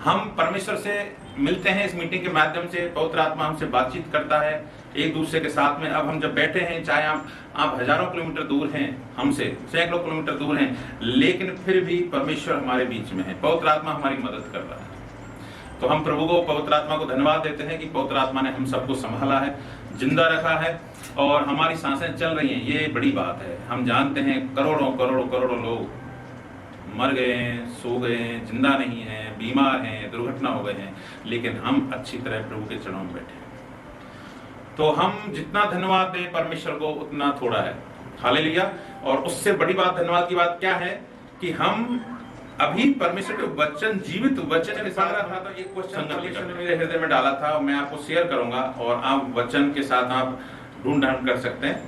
हम परमेश्वर से मिलते हैं इस मीटिंग के माध्यम से, पवित्र आत्मा हमसे बातचीत करता है एक दूसरे के साथ में। अब हम जब बैठे हैं, चाहे आप हजारों किलोमीटर दूर हैं हमसे, सैकड़ों किलोमीटर दूर हैं, लेकिन फिर भी परमेश्वर हमारे बीच में है, पवित्र आत्मा हमारी मदद कर रहा है। तो हम प्रभु को, पवित्र आत्मा को धन्यवाद देते हैं कि पवित्र आत्मा ने हम सबको संभाला है, जिंदा रखा है और हमारी सांसें चल रही हैं। ये बड़ी बात है। हम जानते हैं करोड़ों करोड़ों करोड़ों लोग मर गए हैं, सो गए हैं, जिंदा नहीं हैं, बीमार हैं, दुर्घटना हो गए हैं, लेकिन हम अच्छी तरह प्रभु के चरणों में बैठे हैं। तो हम जितना धन्यवाद दें परमेश्वर को उतना थोड़ा है। हालेलुया। और उससे बड़ी बात, धन्यवाद की बात क्या है कि हम अभी परमेश्वर के वचन, जीवित वचन के साथ रहा था। एक क्वेश्चन परमेश्वर ने मेरे हृदय में डाला था, मैं आपको शेयर करूंगा और आप वचन के साथ आप ढूंढ ढांढ कर सकते हैं।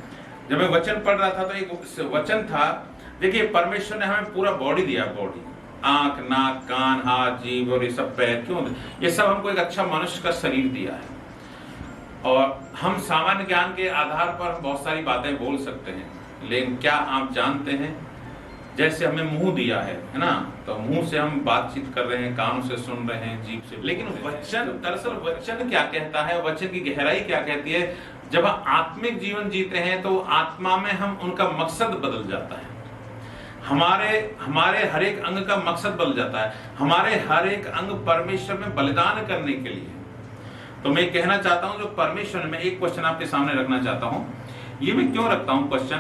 जब मैं वचन पढ़ रहा था तो एक वचन था, देखिए परमेश्वर ने हमें पूरा बॉडी दिया, बॉडी, आंख, नाक, कान, हाथ, जीभ और ये सब पैर, क्यों? ये सब हमको एक अच्छा मनुष्य का शरीर दिया है। और हम सामान्य ज्ञान के आधार पर बहुत सारी बातें बोल सकते हैं, लेकिन क्या आप जानते हैं, जैसे हमें मुंह दिया है ना, तो मुंह से हम बातचीत कर रहे हैं, कानों से सुन रहे हैं, जीभ से, लेकिन वचन, दरअसल वचन क्या कहता है, वचन की गहराई क्या कहती है? जब हम आत्मिक जीवन जीते हैं तो आत्मा में हम उनका मकसद बदल जाता है, हमारे हर एक अंग का मकसद बदल जाता है, हमारे हर एक अंग परमेश्वर में बलिदान करने के लिए। तो मैं कहना चाहता हूं, जो परमेश्वर में, एक क्वेश्चन आपके सामने रखना चाहता हूं। ये मैं क्यों रखता हूं क्वेश्चन,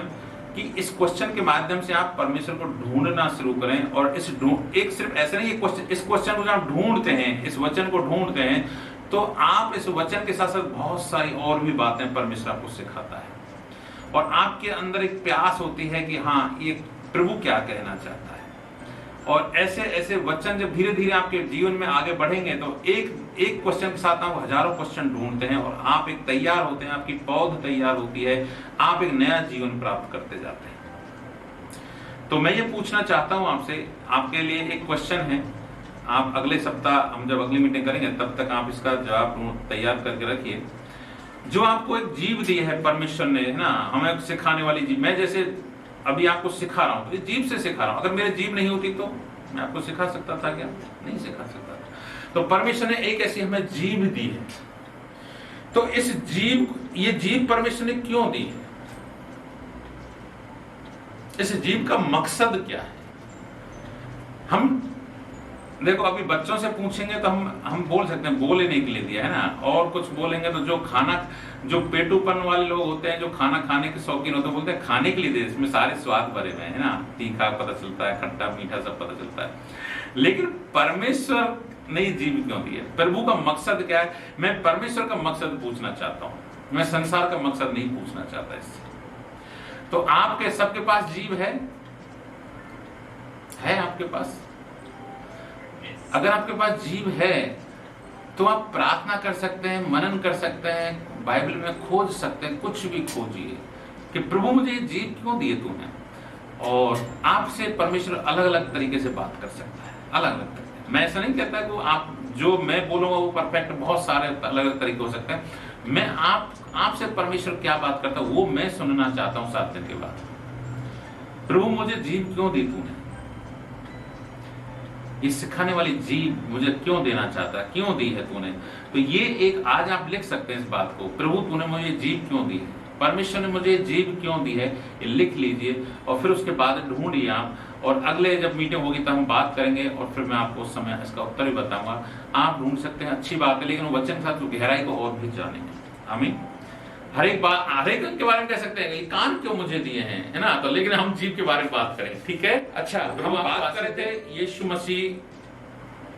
कि इस क्वेश्चन के माध्यम से आप परमेश्वर को ढूंढना शुरू करें। और एक सिर्फ ऐसा नहीं, इस क्वेश्चन को जब आप ढूंढते हैं, इस वचन को ढूंढते हैं, तो आप इस वचन के साथ साथ बहुत सारी और भी बातें परमेश्वर आपको सिखाता है। और आपके अंदर एक प्यास होती है कि हाँ, ये प्रभु क्या कहना चाहता है। और ऐसे ऐसे वचन जब धीरे धीरे आपके जीवन में आगे बढ़ेंगे तो एक क्वेश्चन के साथ आप हजारों क्वेश्चन ढूंढते हैं और आप एक तैयार होते हैं, आपकी पौध तैयार होती है, आप एक नया जीवन प्राप्त करते जाते हैं। तो मैं ये पूछना चाहता हूं आपसे, आपके लिए एक क्वेश्चन है। आप अगले सप्ताह, हम जब अगली मीटिंग करेंगे तब तक आप इसका जवाब तैयार करके रखिए। जो आपको एक जीव दी है परमेश्वर ने, है ना, हमें सिखाने वाली जीव। मैं जैसे अभी आपको सिखा रहा हूं तो जीभ से सिखा रहा हूं, अगर मेरे जीभ नहीं होती तो मैं आपको सिखा सकता था क्या? नहीं सिखा सकता था। तो परमेश्वर ने एक ऐसी हमें जीभ दी है। तो इस ये जीभ परमेश्वर ने क्यों दी है? इस जीभ का मकसद क्या है? हम देखो, अभी बच्चों से पूछेंगे तो हम बोल सकते हैं, बोल लेने के लिए दिया है ना, और कुछ बोलेंगे तो जो पेटूपन वाले लोग होते हैं, जो खाना खाने के शौकीन होते हैं, बोलते हैं खाने के लिए दे, इसमें सारे स्वाद भरे हुए हैं ना, तीखा पता चलता है, खट्टा मीठा सब पता चलता है। लेकिन परमेश्वर ने जीव क्यों दी है? प्रभु का मकसद क्या है? मैं परमेश्वर का मकसद पूछना चाहता हूं, मैं संसार का मकसद नहीं पूछना चाहता इससे। तो आपके सबके पास जीव है आपके पास? अगर आपके पास जीव है तो आप प्रार्थना कर सकते हैं, मनन कर सकते हैं, बाइबल में खोज सकते हैं, कुछ भी खोजिए कि प्रभु मुझे ये जीव क्यों दिए तूने। और आपसे परमेश्वर अलग अलग तरीके से बात कर सकता है, अलग अलग तरीके। मैं ऐसा नहीं कहता कि आप जो मैं बोलूंगा वो परफेक्ट, बहुत सारे अलग अलग तरीके हो सकते हैं। मैं आपसे परमेश्वर क्या बात करता है वो मैं सुनना चाहता हूं 7 दिन के बाद। प्रभु मुझे जीव क्यों दी तूने, ये सिखाने वाली जीव मुझे क्यों देना चाहता है, क्यों दी है तूने? तो ये एक आज आप लिख सकते हैं इस बात को, प्रभु तूने मुझे जीव क्यों दी है, परमेश्वर ने मुझे जीव क्यों दी है, ये लिख लीजिए। और फिर उसके बाद ढूंढिए आप, और अगले जब मीटिंग होगी तब हम बात करेंगे और फिर मैं आपको उस समय इसका उत्तर भी बताऊंगा। आप ढूंढ सकते हैं, अच्छी बात है, लेकिन वचन के साथ गहराई को और भी जानेंगे। आमीन। हर एक अंग के बारे में कह सकते हैं, ये कान क्यों मुझे दिए हैं, है ना, तो लेकिन हम जीव के बारे में बात करें, ठीक है? अच्छा, हम बात कर रहे थे यीशु मसीह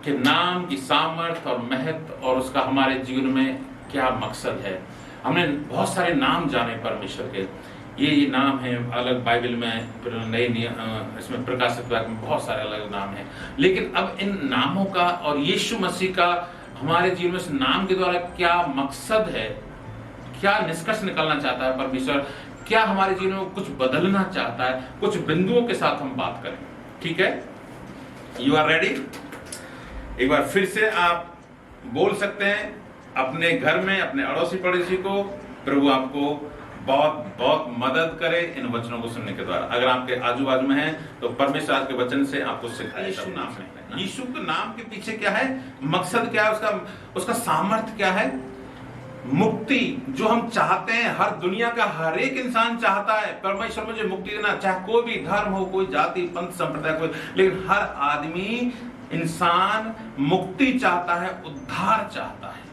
के नाम की सामर्थ और महत्व और उसका हमारे जीवन में क्या मकसद है। हमने बहुत सारे नाम जाने परमेश्वर के, ये नाम है अलग, बाइबल में नए इसमें प्रकाशित वाक्य में बहुत सारे अलग नाम हैं। लेकिन अब इन नामों का और यीशु मसीह का हमारे जीवन में इस नाम के द्वारा क्या मकसद है, क्या निष्कर्ष निकलना चाहता है परमेश्वर, क्या हमारे जीवन में कुछ बदलना चाहता है, कुछ बिंदुओं के साथ हम बात करें, ठीक है? You are ready? एक बार फिर से आप बोल सकते हैं अपने घर में, अपने अड़ोसी पड़ोसी को, प्रभु आपको बहुत बहुत मदद करे इन वचनों को सुनने के द्वारा। अगर आपके आजू बाजू में है तो परमेश्वर आज के वचन से आपको सिखाए। यीशु नाम है, यीशु के नाम के पीछे क्या है, मकसद क्या है, उसका सामर्थ्य क्या है? मुक्ति जो हम चाहते हैं, हर दुनिया का हर एक इंसान चाहता है परमेश्वर मुझे मुक्ति देना, चाहे कोई भी धर्म हो, कोई जाति पंथ संप्रदाय कोई, लेकिन हर आदमी इंसान मुक्ति चाहता है, उद्धार चाहता है।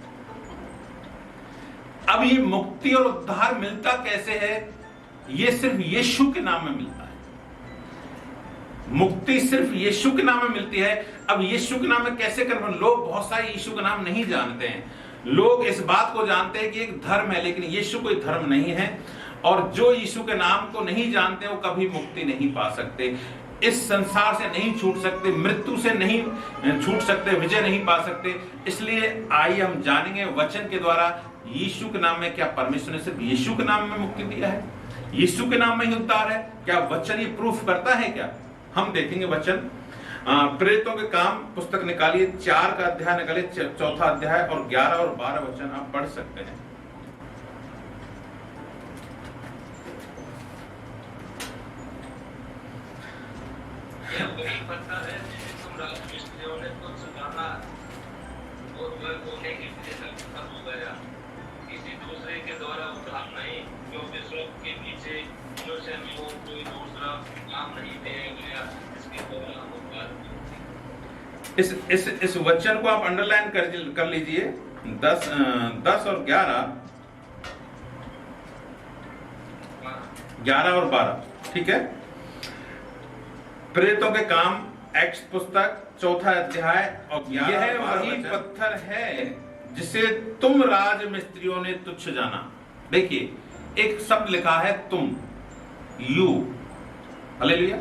अब ये मुक्ति और उद्धार मिलता कैसे है? ये सिर्फ यीशु के नाम में मिलता है। मुक्ति सिर्फ यीशु के नाम में मिलती है। अब यीशु के नाम में कैसे कर? लोग बहुत सारे यीशु का नाम नहीं जानते हैं। लोग इस बात को जानते हैं कि एक धर्म है, लेकिन यीशु कोई धर्म नहीं है। और जो यीशु के नाम को नहीं जानते वो कभी मुक्ति नहीं पा सकते, इस संसार से नहीं छूट सकते, मृत्यु से नहीं छूट सकते, विजय नहीं पा सकते। इसलिए आइए हम जानेंगे वचन के द्वारा यीशु के नाम में क्या परमेश्वर ने सिर्फ यीशु के नाम में मुक्ति दिया है, यीशु के नाम में ही उद्धार है। क्या वचन ये प्रूफ करता है? क्या हम देखेंगे वचन। प्रेरितों के काम पुस्तक निकालिए, 4 का अध्याय निकालिए, 4था अध्याय और 11 और 12 वचन आप पढ़ सकते हैं। किसी दूसरे के द्वारा उद्धार नहीं, क्योंकि स्वर्ग के नीचे मनुष्य में वो कोई दूसरा नाम नहीं दिया गया जिसके द्वारा हम उद्धार। इस वचन को आप अंडरलाइन कर लीजिए। 10 और 11 और 12, ठीक है। प्रेरितों के काम एक्ट्स पुस्तक 4था अध्याय और 11। यह वही पत्थर है जिसे तुम राज मिस्त्रियों ने तुच्छ जाना। देखिए एक शब्द लिखा है तुम, यू, हालेलुया।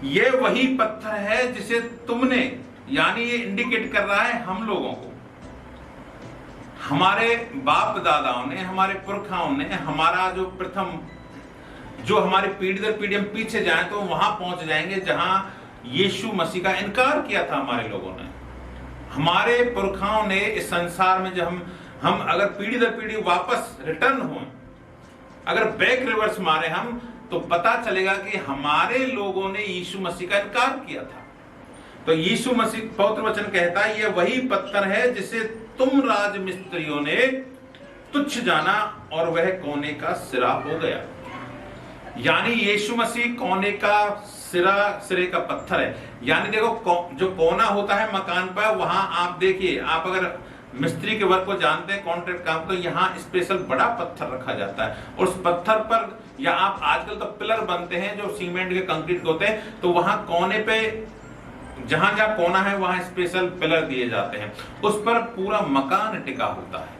ये वही पत्थर है जिसे तुमने, यानी ये इंडिकेट कर रहा है हम लोगों को, हमारे बाप दादाओं ने, हमारे पुरखाओं ने, हमारा जो प्रथम, जो हमारी पीढ़ी दर पीढ़ी हम पीछे जाएं तो वहां पहुंच जाएंगे जहां यीशु मसीह का इनकार किया था हमारे लोगों ने। हमारे पुरखाओं ने इस संसार में जब हम अगर पीढ़ी दर पीढ़ी वापस रिटर्न हो, अगर बैक रिवर्स मारे हम, तो पता चलेगा कि हमारे लोगों ने यीशु मसीह का इनकार किया था। तो यीशु मसीह पवित्र वचन कहता है ये वही पत्थर है जिसे तुम राज मिस्त्रियों ने तुच्छ जाना और वह कोने का सिरा हो गया। यानी यीशु मसीह कोने का सिरे का पत्थर है। यानी देखो जो कोना होता है मकान पर, वहां आप देखिए, आप अगर मिस्त्री के वर्क को जानते हैं, कॉन्ट्रैक्ट काम, तो यहाँ स्पेशल बड़ा पत्थर रखा जाता है और उस पत्थर पर, या आप आजकल तो पिलर बनते हैं जो सीमेंट के कंक्रीट के होते हैं, तो वहां कोने पे जहां जहां कोना है वहां स्पेशल पिलर दिए जाते हैं, उस पर पूरा मकान टिका होता है।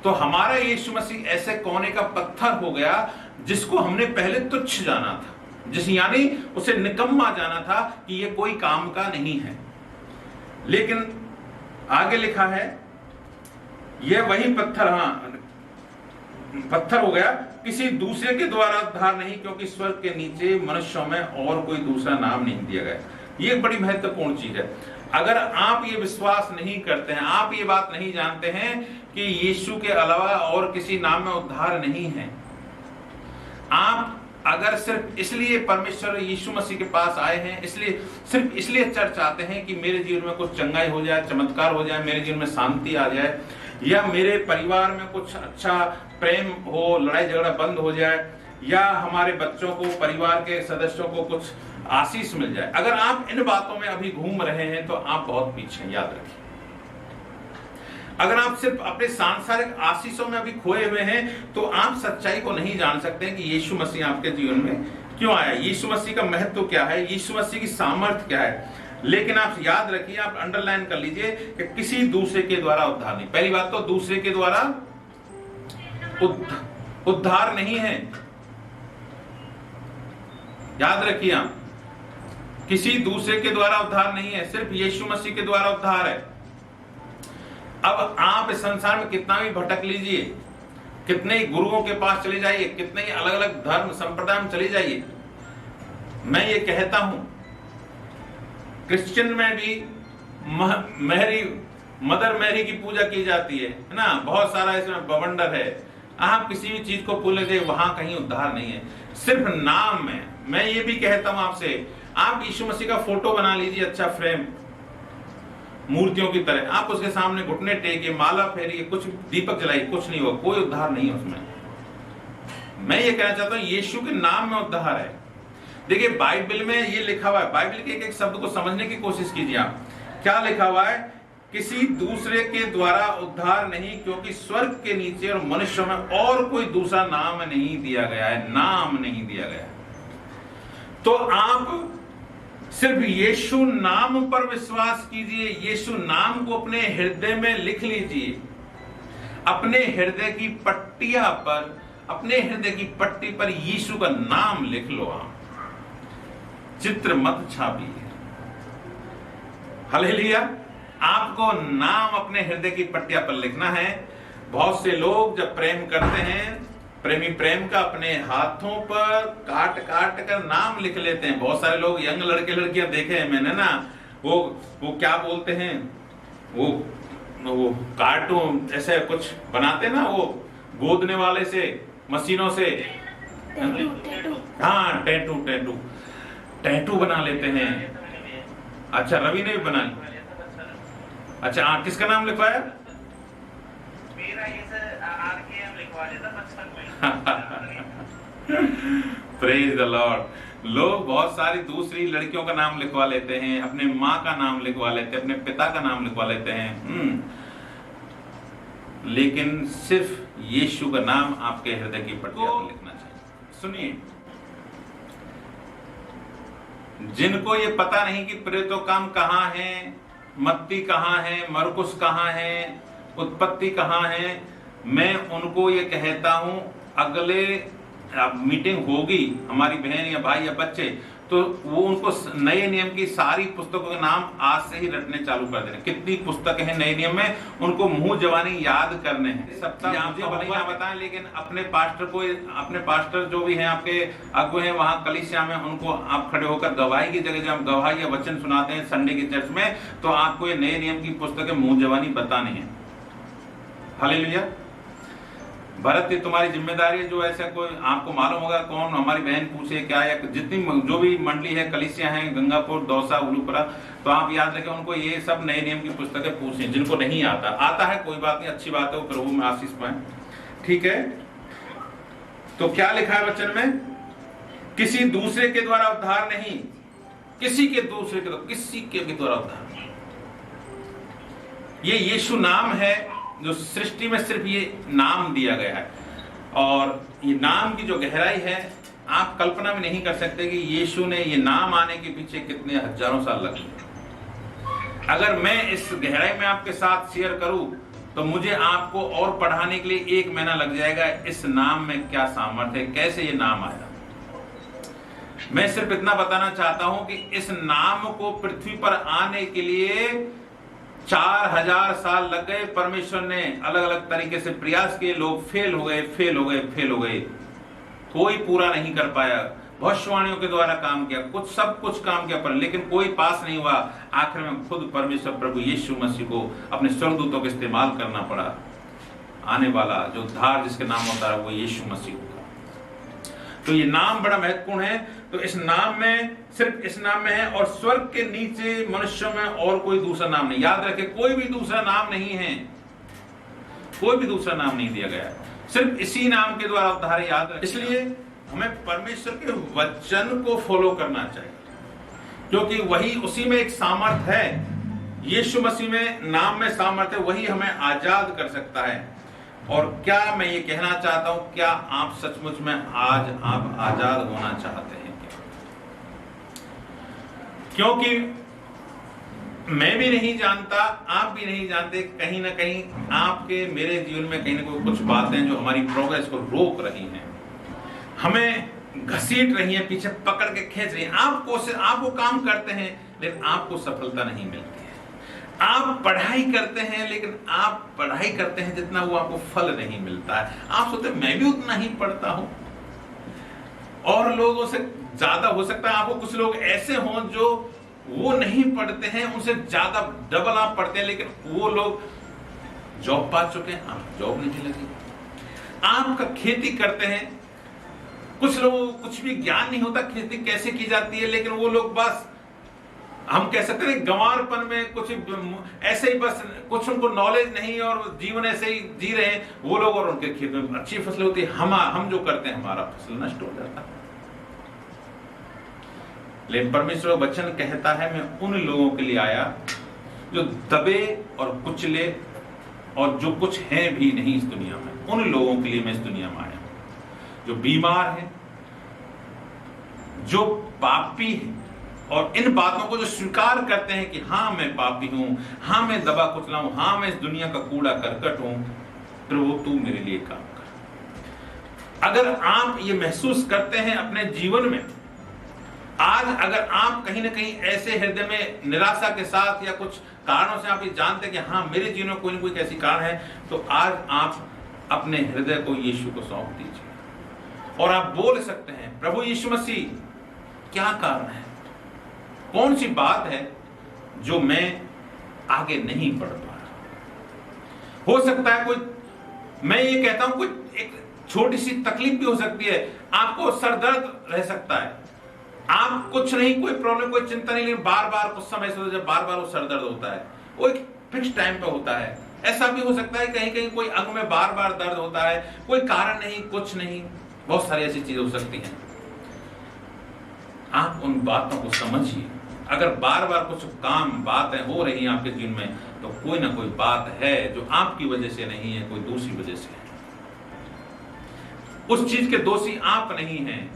तो हमारा यीशु मसीह ऐसे कोने का पत्थर हो गया जिसको हमने पहले तुच्छ जाना था, यानी उसे निकम्मा जाना था कि ये कोई काम का नहीं है। लेकिन आगे लिखा है यह वही पत्थर हो गया, किसी दूसरे के द्वारा उद्धार नहीं, क्योंकि स्वर्ग के नीचे मनुष्यों में और कोई दूसरा नाम नहीं दिया गया। ये एक बड़ी महत्वपूर्ण चीज है। अगर आप ये विश्वास नहीं करते हैं, आप ये बात नहीं जानते हैं कि यीशु के अलावा और किसी नाम में उद्धार नहीं है, आप अगर सिर्फ इसलिए परमेश्वर यीशु मसीह के पास आए हैं, सिर्फ इसलिए चर्च आते हैं कि मेरे जीवन में कुछ चंगाई हो जाए, चमत्कार हो जाए, मेरे जीवन में शांति आ जाए, या मेरे परिवार में कुछ अच्छा प्रेम हो, लड़ाई झगड़ा बंद हो जाए, या हमारे बच्चों को, परिवार के सदस्यों को कुछ आशीष मिल जाए, अगर आप इन बातों में अभी घूम रहे हैं तो आप बहुत पीछे हैं, याद रखिए। अगर आप सिर्फ अपने सांसारिक आशीषों में अभी खोए हुए हैं तो आप सच्चाई को नहीं जान सकते हैं कि यीशु मसीह आपके जीवन में क्यों आया, यीशु मसीह का महत्व क्या है, यीशु मसीह की सामर्थ्य क्या है। लेकिन आप याद रखिए, आप अंडरलाइन कर लीजिए कि किसी दूसरे के द्वारा उद्धार नहीं। पहली बात तो दूसरे के द्वारा उद्धार नहीं है, याद रखिए आप, किसी दूसरे के द्वारा उद्धार नहीं है, सिर्फ यीशु मसीह के द्वारा उद्धार है। अब आप इस संसार में कितना भी भटक लीजिए, कितने ही गुरुओं के पास चले जाइए, कितने ही अलग अलग धर्म संप्रदाय में चले जाइए, मैं ये कहता हूं क्रिश्चियन में भी मदर मैरी की पूजा की जाती है ना, बहुत सारा इसमें बवंडर है, आप किसी भी चीज को भूल गए, वहां कहीं उद्धार नहीं है, सिर्फ नाम में। मैं ये भी कहता हूं आपसे, आप यीशु मसीह का फोटो बना लीजिए, अच्छा फ्रेम, मूर्तियों की तरह, आप उसके सामने घुटने टेकिए, माला फेरिए, कुछ दीपक जलाइए, कुछ नहीं होगा, कोई उद्धार नहीं है उसमें। मैं ये कहना चाहता हूं यीशु के नाम में उद्धार है। देखिए बाइबल में ये लिखा हुआ है, बाइबल के एक एक शब्द को समझने की कोशिश कीजिए आप। क्या लिखा हुआ है? किसी दूसरे के द्वारा उद्धार नहीं, क्योंकि स्वर्ग के नीचे और मनुष्यों में और कोई दूसरा नाम नहीं दिया गया है, नाम नहीं दिया गया है। तो आप सिर्फ यीशु नाम पर विश्वास कीजिए, यीशु नाम को अपने हृदय में लिख लीजिए, अपने हृदय की पट्टिया पर, अपने हृदय की पट्टी पर यीशु का नाम लिख लो। आप चित्र मत छापिए। हालेलुया। आपको नाम अपने हृदय की पट्टिया पर लिखना है। बहुत से लोग जब प्रेम करते हैं, प्रेमी प्रेम का अपने हाथों पर काट काट कर नाम लिख लेते हैं। बहुत सारे लोग यंग लड़के लड़कियां देखे हैं मैंने ना, वो क्या बोलते हैं, वो कार्टून ऐसे कुछ बनाते ना, वो गोदने वाले से, मशीनों से, हाँ टैटू बना लेते हैं। अच्छा रवि ने भी बनाई। अच्छा हाँ, किसका नाम लिखवाया? मेरा ये सर आरकेएम लिखवा लेता बचपन में। Praise the Lord. लोग बहुत सारी दूसरी लड़कियों का नाम लिखवा लेते हैं, अपने माँ का नाम लिखवा लेते हैं, अपने पिता का नाम लिखवा लेते हैं। लेकिन सिर्फ यीशु का नाम आपके हृदय की पट्टिया पर लिखना चाहिए। सुनिए, जिनको ये पता नहीं कि प्रेरितों काम कहाँ है, मत्ती कहाँ है, मरकुस कहाँ है, उत्पत्ति कहाँ है, मैं उनको ये कहता हूं, अगले मीटिंग होगी हमारी बहन या भाई या बच्चे, तो वो उनको नए नियम की सारी पुस्तकों के नाम आज से ही रटने चालू कर देना। कितनी पुस्तकें हैं नए नियम में, उनको मुंह जवानी याद करने हैं। सप्ताह मुझे भले ना बताएं, लेकिन अपने पास्टर जो भी हैं, आपके अगुए हैं वहां कलीसिया में, उनको आप खड़े होकर गवाही की जगह जब गवाही या वचन सुनाते हैं संडे की चर्च में, तो आपको ये नए नियम की पुस्तकें मुंह जवानी बतानी है। हालेलुया। भरत ये तुम्हारी जिम्मेदारी है। जो ऐसा कोई आपको मालूम होगा कौन हमारी बहन पूछे क्या, या जितनी जो भी मंडली है, कलीसिया है, गंगापुर, दौसा, उलूपुरा, तो आप याद रखें उनको ये सब नए नियम की पुस्तकें पूछें। जिनको नहीं आता है कोई बात नहीं, अच्छी बात है, वो प्रभु में आशीष पाए, ठीक है। तो क्या लिखा है वचन में? किसी दूसरे के द्वारा उद्धार नहीं, किसी के द्वारा उद्धार नहीं। ये यीशु नाम है जो सृष्टि में सिर्फ ये नाम दिया गया है, और ये नाम की जो गहराई है आप कल्पना भी नहीं कर सकते कि यीशु ने ये नाम आने के पीछे कितने हजारों साल लगे। अगर मैं इस गहराई में आपके साथ शेयर करूं तो मुझे आपको और पढ़ाने के लिए 1 महीना लग जाएगा। इस नाम में क्या सामर्थ्य है, कैसे ये नाम आया। मैं सिर्फ इतना बताना चाहता हूं कि इस नाम को पृथ्वी पर आने के लिए 4000 साल लग गए। परमेश्वर ने अलग अलग तरीके से प्रयास किए, लोग फेल हो गए, कोई पूरा नहीं कर पाया। भविष्यवाणियों के द्वारा काम किया, सब कुछ काम किया, पर लेकिन कोई पास नहीं हुआ। आखिर में खुद परमेश्वर प्रभु यीशु मसीह को अपने स्वर्गदूतों का इस्तेमाल करना पड़ा। आने वाला जो उद्धार जिसके नाम होता है वो यीशु मसीह होगा। तो ये नाम बड़ा महत्वपूर्ण है। तो इस नाम में, सिर्फ इस नाम में है, और स्वर्ग के नीचे मनुष्यों में और कोई दूसरा नाम नहीं। याद रखे, कोई भी दूसरा नाम नहीं है, कोई भी दूसरा नाम नहीं दिया गया, सिर्फ इसी नाम के द्वारा उद्धार। याद रखे, इसलिए हमें परमेश्वर के वचन को फॉलो करना चाहिए, क्योंकि वही, उसी में एक सामर्थ्य है। यीशु मसीह में, नाम में सामर्थ्य है, वही हमें आजाद कर सकता है। और क्या मैं ये कहना चाहता हूं, क्या आप सचमुच में आज आप आजाद होना चाहते हैं? क्योंकि मैं भी नहीं जानता, आप भी नहीं जानते, कहीं ना कहीं आपके मेरे जीवन में कहीं ना कहीं कुछ बातें जो हमारी प्रोग्रेस को रोक रही हैं, हमें घसीट रही हैं, पीछे पकड़ के खींच रही हैं। आप वो काम करते हैं लेकिन आपको सफलता नहीं मिलती है। आप पढ़ाई करते हैं लेकिन आप पढ़ाई करते हैं जितना वो आपको फल नहीं मिलता है। आप सोचते मैं भी उतना ही पढ़ता हूं, और लोगों से ज्यादा हो सकता है। आपको कुछ लोग ऐसे हों जो वो नहीं पढ़ते हैं, उनसे ज्यादा डबल आप पढ़ते हैं, लेकिन वो लोग जॉब पा चुके हैं, आप जॉब नहीं लगी। आपका खेती करते हैं, कुछ लोगों को कुछ भी ज्ञान नहीं होता खेती कैसे की जाती है, लेकिन वो लोग बस हम कह सकते हैं गंवारपन में कुछ ऐसे ही बस कुछ उनको नॉलेज नहीं और जीवन ऐसे ही जी रहे हैं वो लोग, और उनके खेत में अच्छी फसल होती है, हम जो करते हैं हमारा फसल नष्ट हो जाता है। लेकिन परमेश्वर का वचन कहता है मैं उन लोगों के लिए आया जो दबे और कुचले और जो कुछ हैं भी नहीं इस दुनिया में, उन लोगों के लिए मैं इस दुनिया में आया, जो बीमार हैं, जो पापी हैं, और इन बातों को जो स्वीकार करते हैं कि हाँ मैं पापी हूं, हाँ मैं दबा कुचला हूं, हाँ मैं इस दुनिया का कूड़ा करकट हूं, प्रभु तू मेरे लिए काम कर। अगर आप ये महसूस करते हैं अपने जीवन में, आज अगर आप कहीं ना कहीं ऐसे हृदय में निराशा के साथ या कुछ कारणों से आप ये जानते हैं कि हाँ मेरे जीवन में कोई ना कोई ऐसी कारण है, तो आज आप अपने हृदय को यीशु को सौंप दीजिए और आप बोल सकते हैं प्रभु यीशु मसीह क्या कारण है, कौन सी बात है जो मैं आगे नहीं बढ़ पा रहा। हो सकता है कोई, मैं ये कहता हूं कोई एक छोटी सी तकलीफ भी हो सकती है, आपको सरदर्द रह सकता है, आप कुछ नहीं कोई प्रॉब्लम कोई चिंता नहीं, लेकिन बार बार कुछ समय से जब बार बार वो सरदर्द होता है, वो एक फिक्स टाइम पे होता है। ऐसा भी हो सकता है कहीं कहीं कोई अंग में बार बार दर्द होता है, कोई कारण नहीं, कुछ नहीं, बहुत सारी ऐसी चीजें हो सकती हैं। आप उन बातों को समझिए, अगर बार बार कुछ काम बातें हो रही हैं आपके जीवन में, तो कोई ना कोई बात है जो आपकी वजह से नहीं है, कोई दूसरी वजह से है। उस चीज के दोषी आप नहीं हैं,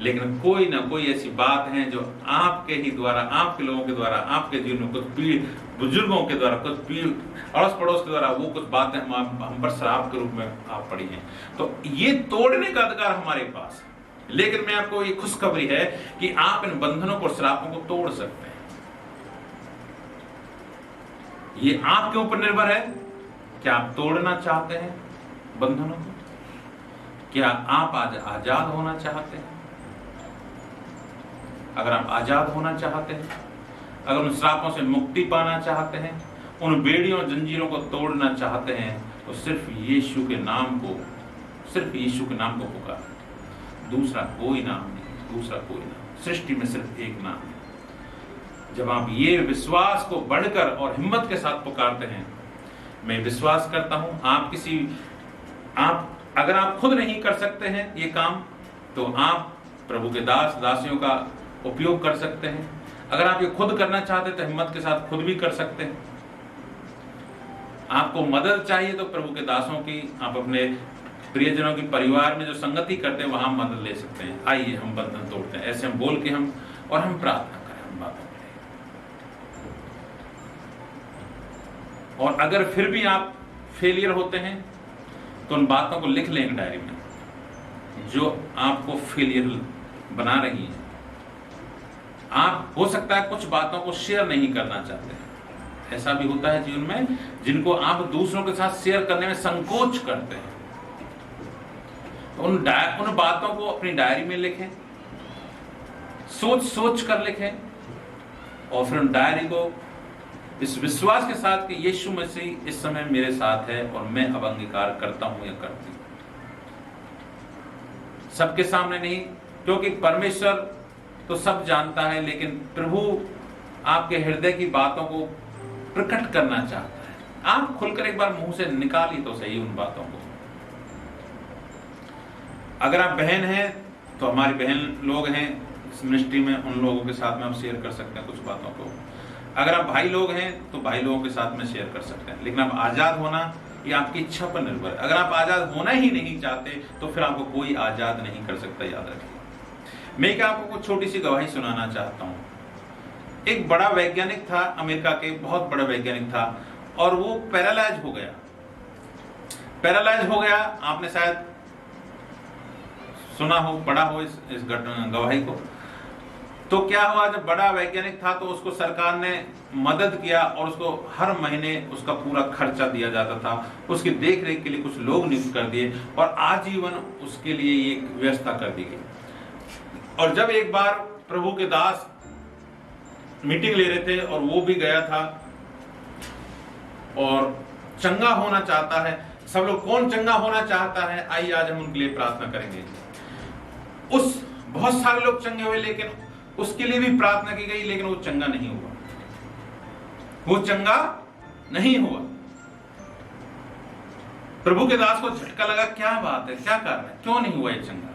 लेकिन कोई ना कोई ऐसी बात है जो आपके ही द्वारा, आपके लोगों के द्वारा, आपके जीवन में कुछ पीड़, बुजुर्गों के द्वारा, कुछ पीड़, अड़ोस पड़ोस के द्वारा वो कुछ बातें हम पर श्राप के रूप में आप पड़ी हैं। तो ये तोड़ने का अधिकार हमारे पास है, लेकिन मैं आपको ये खुशखबरी है कि आप इन बंधनों और श्रापों को तोड़ सकते हैं। ये आपके ऊपर निर्भर है, क्या आप तोड़ना चाहते हैं बंधनों को? क्या आप आज आजाद होना चाहते हैं? अगर आप आजाद होना चाहते हैं, अगर उन श्रापों से मुक्ति पाना चाहते हैं, उन बेड़ियों जंजीरों को तोड़ना चाहते हैं, तो सिर्फ यीशु के नाम को, सिर्फ यीशु के नाम को पुकारें। दूसरा कोई नाम नहीं, दूसरा कोई नाम, सृष्टि में सिर्फ एक नाम है। जब आप ये विश्वास को बढ़कर और हिम्मत के साथ पुकारते हैं, मैं विश्वास करता हूं आप अगर आप खुद नहीं कर सकते हैं ये काम, तो आप प्रभु के दास दासियों का उपयोग कर सकते हैं। अगर आप ये खुद करना चाहते हैं तो हिम्मत के साथ खुद भी कर सकते हैं। आपको मदद चाहिए तो प्रभु के दासों की, आप अपने प्रियजनों की परिवार में जो संगति करते हैं वहां मदद ले सकते हैं। आइए हम बंधन तोड़ते हैं, ऐसे हम बोल के हम प्रार्थना करें, हम बातों करें। और अगर फिर भी आप फेलियर होते हैं तो उन बातों को लिख लें एक डायरी में जो आपको फेलियर बना रही है। आप हो सकता है कुछ बातों को शेयर नहीं करना चाहते हैं, ऐसा भी होता है जीवन में जिनको आप दूसरों के साथ शेयर करने में संकोच करते हैं। उन बातों को अपनी डायरी में लिखें, सोच कर लिखें, और फिर उन डायरी को इस विश्वास के साथ कि यीशु मसीह इस समय मेरे साथ है और मैं अब अंगीकार करता हूं या करती हूं। सबके सामने नहीं, क्योंकि परमेश्वर तो सब जानता है, लेकिन प्रभु आपके हृदय की बातों को प्रकट करना चाहता है। आप खुलकर एक बार मुंह से निकाली तो सही उन बातों को। अगर आप बहन हैं तो हमारी बहन लोग हैं इस मिनिस्ट्री में, उन लोगों के साथ में आप शेयर कर सकते हैं कुछ बातों को। अगर आप भाई लोग हैं तो भाई लोगों के साथ में शेयर कर सकते हैं। लेकिन आप आजाद होना ये आपकी इच्छा पर निर्भर है। अगर आप आजाद होना ही नहीं चाहते तो फिर आपको कोई आजाद नहीं कर सकता, याद रखिए। मैं क्या आपको कुछ छोटी सी गवाही सुनाना चाहता हूँ। एक बड़ा वैज्ञानिक था, अमेरिका के बहुत बड़ा वैज्ञानिक था, और वो पैरालाइज हो गया। आपने शायद सुना हो, पढ़ा हो इस गवाही को। तो क्या हुआ, जब बड़ा वैज्ञानिक था तो उसको सरकार ने मदद किया और उसको हर महीने उसका पूरा खर्चा दिया जाता था। उसकी देख रेख के लिए कुछ लोग नियुक्त कर दिए और आजीवन उसके लिए एक व्यवस्था कर दी गई। और जब एक बार प्रभु के दास मीटिंग ले रहे थे और वो भी गया था और चंगा होना चाहता है, सब लोग कौन चंगा होना चाहता है? आइए आज हम उनके लिए प्रार्थना करेंगे। उस बहुत सारे लोग चंगे हुए, लेकिन उसके लिए भी प्रार्थना की गई, लेकिन वो चंगा नहीं हुआ, वो चंगा नहीं हुआ। प्रभु के दास को झटका लगा, क्या बात है, क्या कारण है, क्यों नहीं हुआ ये चंगा?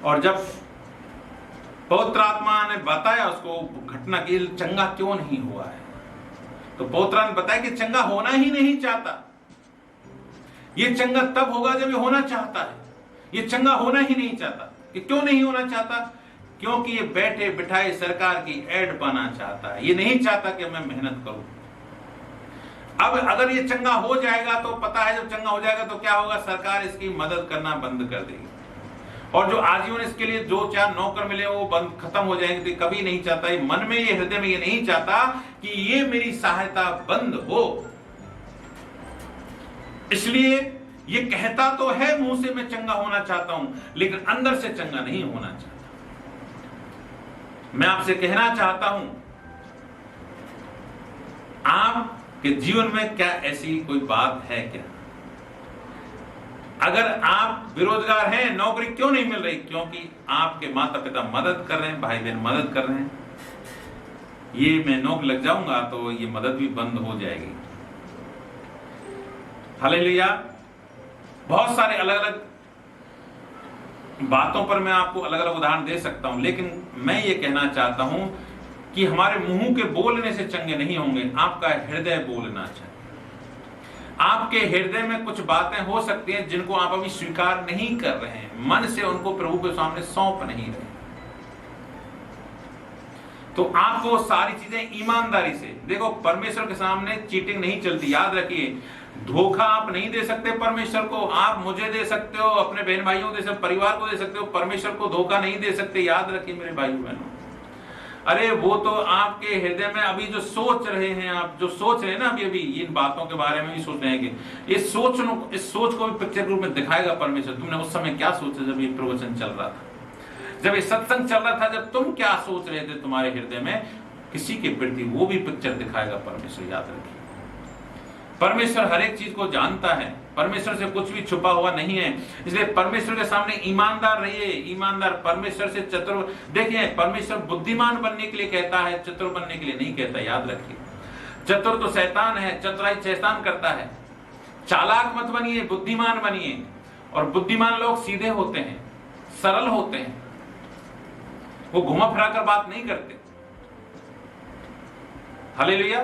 और जब पवित्र आत्मा ने बताया उसको घटना की चंगा क्यों नहीं हुआ है, तो पवित्र आत्मा ने बताया कि चंगा होना ही नहीं चाहता। ये चंगा तब होगा जब ये होना चाहता है। ये चंगा होना ही नहीं चाहता। कि क्यों नहीं होना चाहता? क्योंकि ये बैठे बिठाए सरकार की एड पाना चाहता है। ये नहीं चाहता कि मैं मेहनत करूं। अब अगर ये चंगा हो जाएगा तो पता है जब चंगा हो जाएगा तो क्या होगा? सरकार इसकी मदद करना बंद कर देगी, और जो आजीवन इसके लिए जो 4 नौकर मिले वो बंद खत्म हो जाएंगे। तो कभी नहीं चाहता, ये मन में, ये हृदय में ये नहीं चाहता कि ये मेरी सहायता बंद हो। इसलिए ये कहता तो है मुंह से मैं चंगा होना चाहता हूं, लेकिन अंदर से चंगा नहीं होना चाहता। मैं आपसे कहना चाहता हूं, आपके जीवन में क्या ऐसी कोई बात है क्या? अगर आप बेरोजगार हैं, नौकरी क्यों नहीं मिल रही? क्योंकि आपके माता पिता मदद कर रहे हैं, भाई बहन मदद कर रहे हैं। ये मैं नौकरी लग जाऊंगा तो ये मदद भी बंद हो जाएगी। हालेलुया। बहुत सारे अलग अलग बातों पर मैं आपको अलग अलग उदाहरण दे सकता हूं, लेकिन मैं ये कहना चाहता हूं कि हमारे मुंह के बोलने से चंगे नहीं होंगे, आपका हृदय बोलना चाहिए। आपके हृदय में कुछ बातें हो सकती हैं जिनको आप अभी स्वीकार नहीं कर रहे हैं, मन से उनको प्रभु के सामने सौंप नहीं रहे, तो आपको सारी चीजें ईमानदारी से देखो। परमेश्वर के सामने चीटिंग नहीं चलती, याद रखिए। धोखा आप नहीं दे सकते परमेश्वर को। आप मुझे दे सकते हो, अपने बहन भाइयों को दे सकते, परिवार को दे सकते हो, परमेश्वर को धोखा नहीं दे सकते। याद रखिए मेरे भाइयों बहनों। अरे वो तो आपके हृदय में अभी जो सोच रहे हैं, आप जो सोच रहे हैं ना अभी इन बातों के बारे में भी सोच रहे हैं कि इस सोच को भी पिक्चर के रूप में दिखाएगा परमेश्वर। तुमने उस समय क्या सोचा जब ये प्रवचन चल रहा था, जब ये सत्संग चल रहा था, जब तुम क्या सोच रहे थे तुम्हारे हृदय में किसी के प्रति, वो भी पिक्चर दिखाएगा परमेश्वर। याद रखिए, परमेश्वर हर एक चीज को जानता है। परमेश्वर से कुछ भी छुपा हुआ नहीं है। इसलिए परमेश्वर के सामने ईमानदार रहिए, ईमानदार। परमेश्वर से चतुर देखिए, परमेश्वर बुद्धिमान बनने के लिए कहता है, चतुर बनने के लिए नहीं कहता। याद रखिए, चतुर तो शैतान है, चतुराई शैतान करता है। चालाक मत बनिए, बुद्धिमान बनिए। और बुद्धिमान लोग सीधे होते हैं, सरल होते हैं, वो घुमा फिरा कर बात नहीं करते। हालेलुया।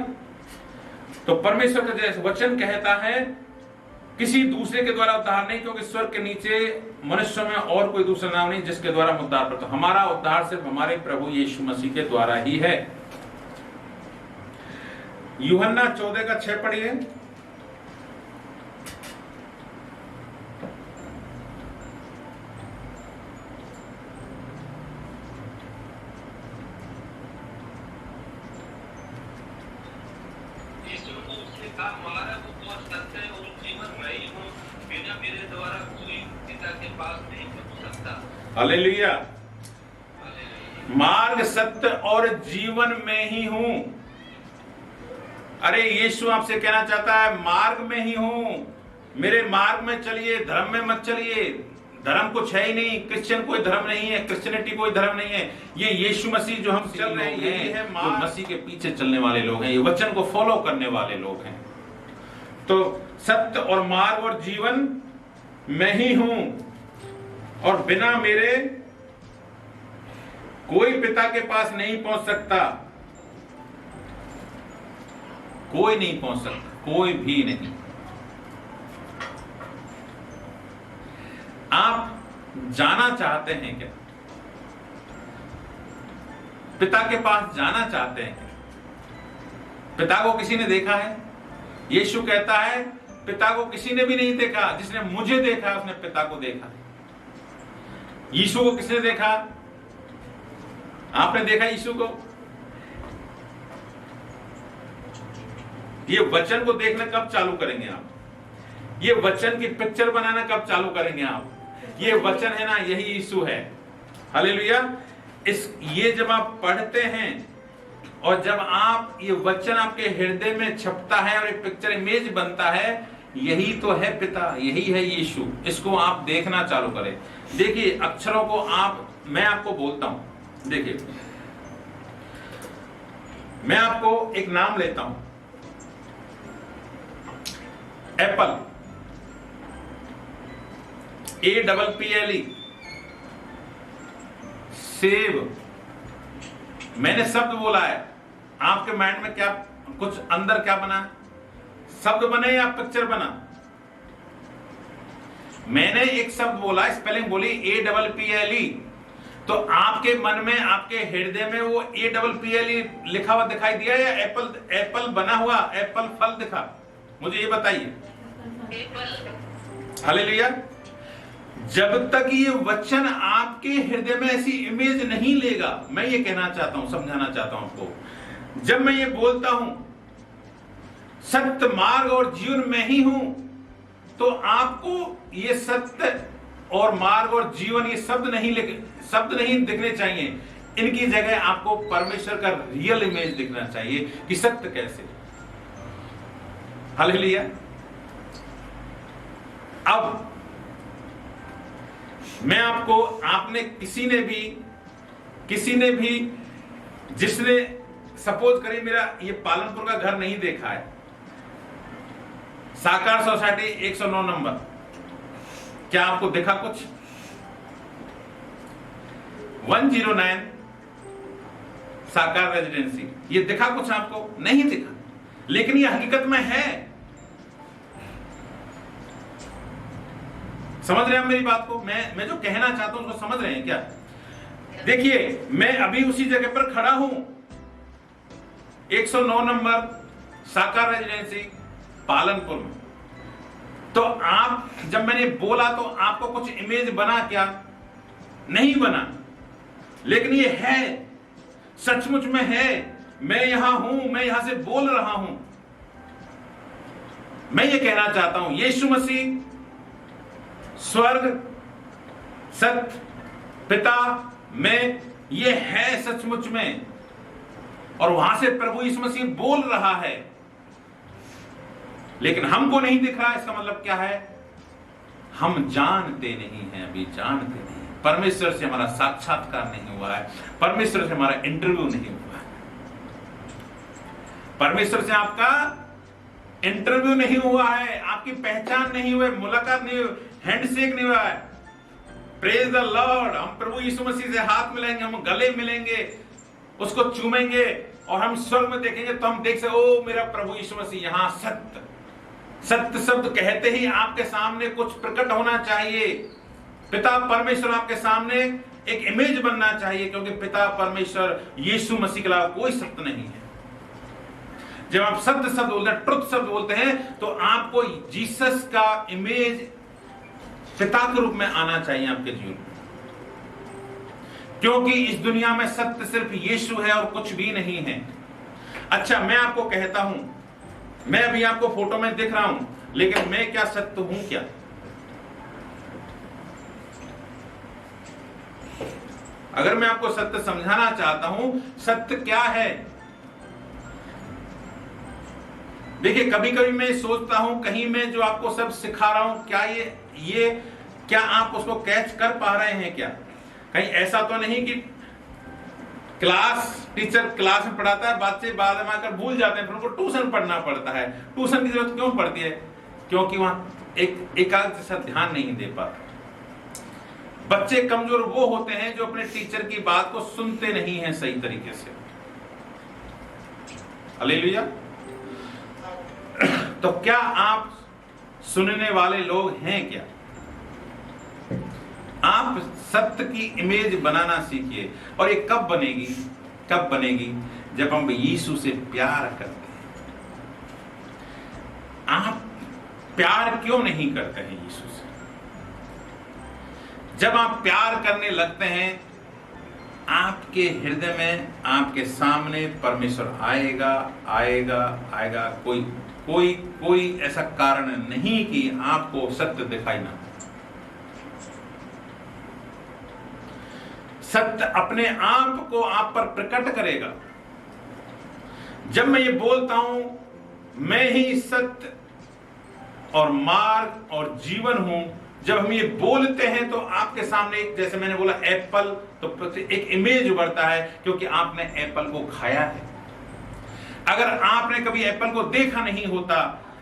तो परमेश्वर का जैसे वचन कहता है, किसी दूसरे के द्वारा उद्धार नहीं, क्योंकि स्वर्ग के नीचे मनुष्यों में और कोई दूसरा नाम नहीं जिसके द्वारा हम उद्धार पाते। हमारा उद्धार सिर्फ हमारे प्रभु यीशु मसीह के द्वारा ही है। यूहन्ना 14:6 पढ़िए। हालेलुया। मार्ग, सत्य और जीवन में ही हूं। अरे यीशु आपसे कहना चाहता है, मार्ग में ही हूं, मेरे मार्ग में चलिए, धर्म में मत चलिए। धर्म कुछ है ही नहीं, क्रिश्चियन कोई धर्म नहीं है, क्रिश्चियनिटी कोई धर्म नहीं है। ये यीशु मसीह जो हम चल रहे हैं, ये है जो मसीह के पीछे चलने वाले लोग हैं, ये वचन को फॉलो करने वाले लोग हैं। तो सत्य और मार्ग और जीवन मैं ही हूं, और बिना मेरे कोई पिता के पास नहीं पहुंच सकता। कोई नहीं पहुंच सकता, कोई भी नहीं। आप जाना चाहते हैं क्या? पिता के पास जाना चाहते हैं क्या? पिता को किसी ने देखा है? यीशु कहता है, पिता को किसी ने भी नहीं देखा, जिसने मुझे देखा उसने पिता को देखा। यीशु को किसने देखा? आपने देखा यीशु को? ये वचन को देखना कब चालू करेंगे आप? ये वचन की पिक्चर बनाना कब चालू करेंगे आप? ये वचन है ना, यही यीशु है। हालेलुया। ये जब आप पढ़ते हैं और जब आप ये वचन आपके हृदय में छपता है और एक पिक्चर इमेज बनता है, यही तो है पिता, यही है यीशु। इसको आप देखना चालू करें। देखिए अक्षरों को मैं आपको बोलता हूं, देखिए मैं आपको एक नाम लेता हूं, एप्पल, APPLE, सेब। मैंने शब्द बोला है, आपके माइंड में क्या कुछ अंदर क्या बना? शब्द बने या पिक्चर बना? मैंने एक शब्द बोला, स्पेलिंग बोली APPLE, तो आपके मन में, आपके हृदय में वो APPLE लिखा हुआ दिखाई दिया या एप्पल बना हुआ एप्पल फल दिखा? मुझे ये बताइए। हालेलुया। जब तक ये वचन आपके हृदय में ऐसी इमेज नहीं लेगा, मैं ये कहना चाहता हूं, समझाना चाहता हूं आपको, जब मैं ये बोलता हूं सत्य, मार्ग और जीवन में ही हूं, तो आपको ये सत्य और मार्ग और जीवन ये शब्द नहीं दिखने चाहिए। इनकी जगह आपको परमेश्वर का रियल इमेज दिखना चाहिए कि सत्य कैसे। हालेलुया। अब मैं आपको, किसी ने भी जिसने सपोज करिए मेरा ये पालनपुर का घर नहीं देखा है, साकार सोसाइटी 109 नंबर, क्या आपको देखा कुछ? 109 साकार रेजिडेंसी, ये दिखा कुछ आपको? नहीं दिखा, लेकिन ये हकीकत में है। समझ रहे हैं मेरी बात को? मैं जो कहना चाहता हूं उसको समझ रहे हैं क्या? देखिए मैं अभी उसी जगह पर खड़ा हूं, 109 नंबर साकार रेजिडेंसी पालनपुर में। तो आप, जब मैंने बोला तो आपको कुछ इमेज बना क्या? नहीं बना, लेकिन ये है, सचमुच में है। मैं यहां हूं, मैं यहां से बोल रहा हूं। मैं ये कहना चाहता हूं, यीशु मसीह स्वर्ग, सत्य, पिता में ये है सचमुच में, और वहां से प्रभु यीशु मसीह बोल रहा है, लेकिन हमको नहीं दिख रहा। इसका मतलब क्या है? हम जानते नहीं हैं, अभी जानते नहीं। परमेश्वर से हमारा साक्षात्कार नहीं हुआ है, परमेश्वर से हमारा इंटरव्यू नहीं हुआ है, परमेश्वर से आपका इंटरव्यू नहीं हुआ है, आपकी पहचान नहीं हुई, मुलाकात नहीं हुई, हैंडशेक नहीं हुआ है। Praise the Lord. हम प्रभु यीशु मसीह से हाथ मिलाएंगे, हम गले मिलेंगे, उसको चूमेंगे, और हम स्वर्ग में देखेंगे तो हम देख सके, ओ मेरा प्रभु यीशु मसीह यहां सत्य। सत्य शब्द कहते ही आपके सामने कुछ प्रकट होना चाहिए। पिता परमेश्वर आपके सामने एक इमेज बनना चाहिए, क्योंकि पिता परमेश्वर यीशु मसीह के अलावा कोई सत्य नहीं है। जब आप सत्य शब्द बोलते हैं, ट्रुथ शब्द बोलते हैं, तो आपको जीसस का इमेज पिता के रूप में आना चाहिए आपके जीवन में, क्योंकि इस दुनिया में सत्य सिर्फ यीशु है और कुछ भी नहीं है। अच्छा, मैं आपको कहता हूं, मैं अभी आपको फोटो में दिख रहा हूं, लेकिन मैं क्या सत्य हूं क्या? अगर मैं आपको सत्य समझाना चाहता हूं, सत्य क्या है? देखिए, कभी कभी मैं सोचता हूं कहीं मैं जो आपको सब सिखा रहा हूं, क्या ये क्या आप उसको कैच कर पा रहे हैं क्या? कहीं ऐसा तो नहीं कि टीचर क्लास में पढ़ाता है, बच्चे बाद में आकर भूल जाते हैं, फिर उनको ट्यूशन पढ़ना पड़ता है। ट्यूशन की जरूरत क्यों पड़ती है? क्योंकि वहां एकाग्र से ध्यान नहीं दे पाते। बच्चे कमजोर वो होते हैं जो अपने टीचर की बात को सुनते नहीं हैं सही तरीके से। हालेलुया। तो क्या आप सुनने वाले लोग हैं क्या? आप सत्य की इमेज बनाना सीखिए। और ये कब बनेगी? कब बनेगी? जब हम यीशु से प्यार करते हैं। आप प्यार क्यों नहीं करते हैं यीशु से? जब आप प्यार करने लगते हैं, आपके हृदय में, आपके सामने परमेश्वर आएगा आएगा आएगा। कोई ऐसा कारण नहीं कि आपको सत्य दिखाई ना। सत्य अपने आप को आप पर प्रकट करेगा। जब मैं ये बोलता हूं मैं ही सत्य और मार्ग और जीवन हूं, जब हम ये बोलते हैं तो आपके सामने एक, जैसे मैंने बोला एप्पल, तो एक इमेज उभरता है क्योंकि आपने एप्पल को खाया है। अगर आपने कभी एप्पल को देखा नहीं होता,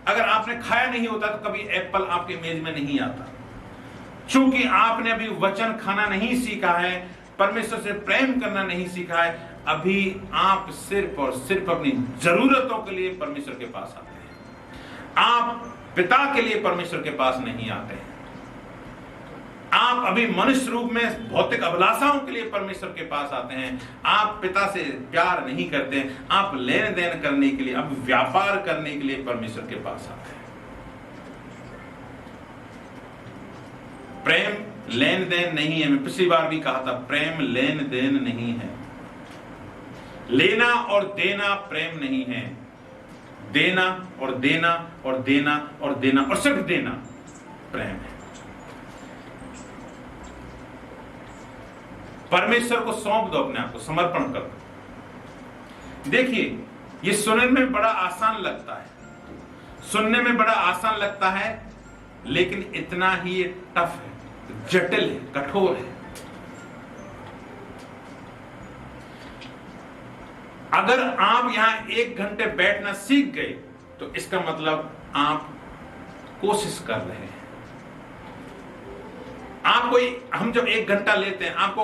अगर आपने खाया नहीं होता तो कभी एप्पल आपके इमेज में नहीं आता। चूंकि आपने अभी वचन खाना नहीं सीखा है, परमेश्वर से प्रेम करना नहीं सीखा है, अभी आप सिर्फ और सिर्फ अपनी जरूरतों के लिए परमेश्वर के पास आते हैं। आप पिता के लिए परमेश्वर के पास नहीं आते हैं। आप अभी मनुष्य रूप में भौतिक अभिलाषाओं के लिए परमेश्वर के पास आते हैं। आप पिता से प्यार नहीं करते, आप लेन देन करने के लिए, अब व्यापार करने के लिए परमेश्वर के पास आते हैं। प्रेम लेन देन नहीं है। मैं पिछली बार भी कहा था, प्रेम लेन देन नहीं है। लेना और देना प्रेम नहीं है। देना और देना और देना और देना और सिर्फ देना प्रेम है। परमेश्वर को सौंप दो, अपने आप को समर्पण कर दो। देखिए, ये सुनने में बड़ा आसान लगता है, सुनने में बड़ा आसान लगता है, लेकिन इतना ही ये टफ है, जटिल है, कठोर है। अगर आप यहां 1 घंटे बैठना सीख गए तो इसका मतलब आप कोशिश कर रहे हैं। हम जब 1 घंटा लेते हैं, आपको